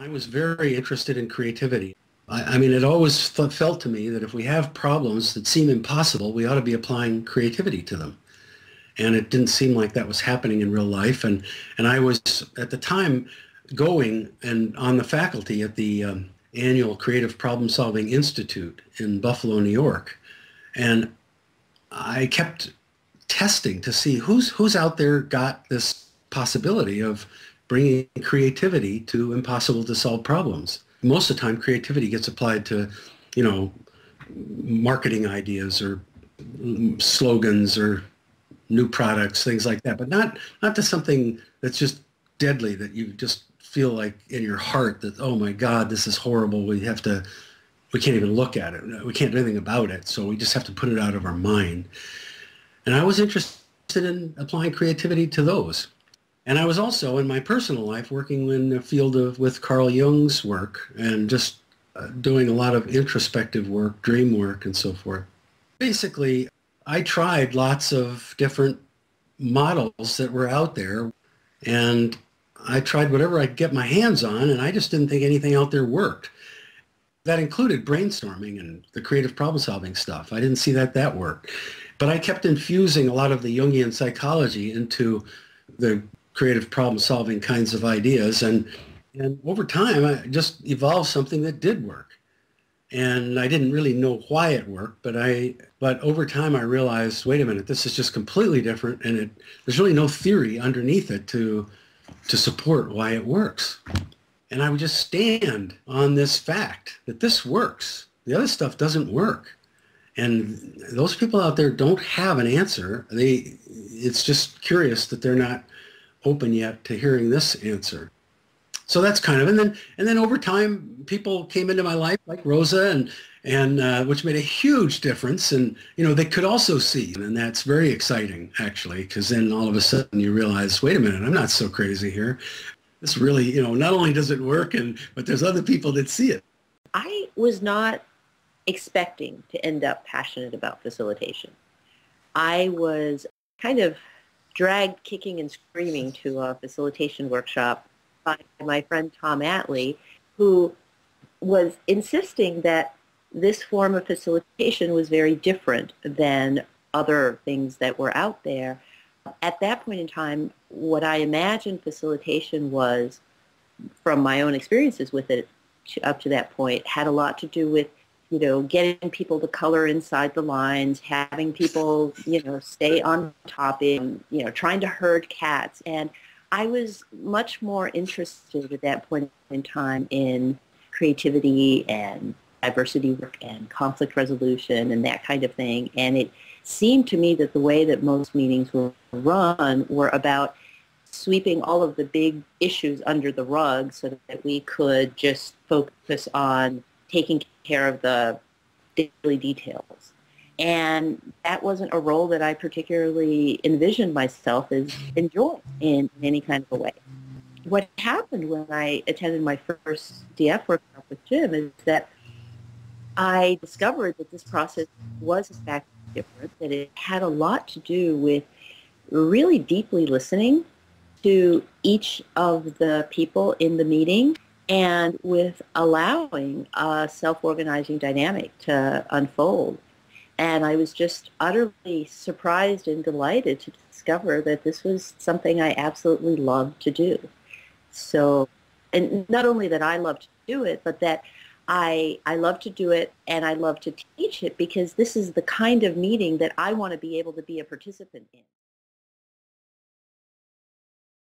I was very interested in creativity. I mean, it always felt to me that if we have problems that seem impossible, we ought to be applying creativity to them. And it didn't seem like that was happening in real life. And I was, at the time, going and on the faculty at the annual Creative Problem Solving Institute in Buffalo, New York. And I kept testing to see who's out there got this possibility of bringing creativity to impossible to solve problems. Most of the time, creativity gets applied to, you know, marketing ideas or slogans or new products, things like that, but not to something that's just deadly that you just feel like in your heart that, oh my God, this is horrible. We can't even look at it. We can't do anything about it. So we just have to put it out of our mind. And I was interested in applying creativity to those. And I was also in my personal life working in the field with Carl Jung's work and just doing a lot of introspective work, dream work, and so forth. Basically, I tried lots of different models that were out there, and I tried whatever I could get my hands on, and I just didn't think anything out there worked. That included brainstorming and the creative problem-solving stuff. I didn't see that worked. But I kept infusing a lot of the Jungian psychology into the creative problem-solving kinds of ideas, and over time, I just evolved something that did work. And I didn't really know why it worked, but over time I realized, wait a minute, this is just completely different, and there's really no theory underneath it to support why it works. And I would just stand on this fact that this works. The other stuff doesn't work. And those people out there don't have an answer. It's just curious that they're not open yet to hearing this answer. So that's kind of, and then over time, people came into my life like Rosa, and which made a huge difference. And you know, they could also see, and that's very exciting actually, because then all of a sudden you realize, wait a minute, I'm not so crazy here. This really, you know, not only does it work, but there's other people that see it. I was not expecting to end up passionate about facilitation. I was kind of dragged kicking and screaming to a facilitation workshop by my friend Tom Atlee, who was insisting that this form of facilitation was very different than other things that were out there. At that point in time, what I imagined facilitation was, from my own experiences with it up to that point, had a lot to do with, you know, getting people to color inside the lines, having people, you know, stay on topic, you know, trying to herd cats. And I was much more interested at that point in time in creativity and diversity work and conflict resolution and that kind of thing. And it seemed to me that the way that most meetings were run were about sweeping all of the big issues under the rug so that we could just focus on taking care of the daily details. And that wasn't a role that I particularly envisioned myself as enjoying in any kind of a way. What happened when I attended my first DF workshop with Jim is that I discovered that this process was in fact different, that it had a lot to do with really deeply listening to each of the people in the meeting and with allowing a self-organizing dynamic to unfold. And I was just utterly surprised and delighted to discover that this was something I absolutely loved to do. So, and not only that I loved to do it, but that I love to do it and I love to teach it, because this is the kind of meeting that I want to be able to be a participant in.